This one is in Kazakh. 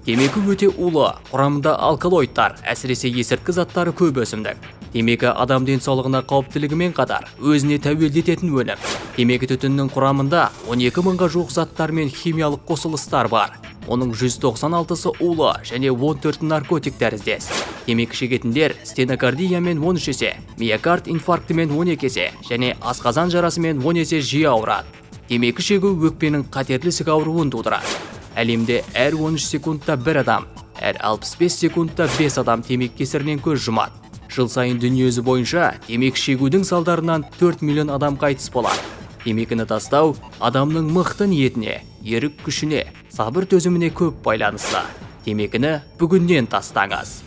Темекі өте улы, құрамында алкалоидтар, әсіресе есірткі заттары көп өсімдік. Темекі адам денсаулығына қауіптілігімен қатар өзіне тәуелді ететін өнім. Темекі түтінінің құрамында 12 мыңға жуық заттар мен химиялық қосылыстар бар. Оның 196-сы улы және 14 наркотик тәріздес. Темекі шегетіндер стенокардиямен 13 есе, миокард инфарктімен 12 есе және асқазан жарасымен 10 есе жиі ауырады. Темекі шегу өкпенің қатерлі ісік ауруын тудырады. Әлемде әр 13 секундта бір адам, әр 65 секундта 5 адам темекі кесірінен көз жұмады. Жыл сайын дүниежүзі бойынша темекі шегудің салдарынан 4 миллион адам қайтыс болады. Темекіні тастау адамның мықты ниетіне, ерік күшіне, сабыр төзіміне көп байланысты. Темекіні бүгіннен тастаңыз.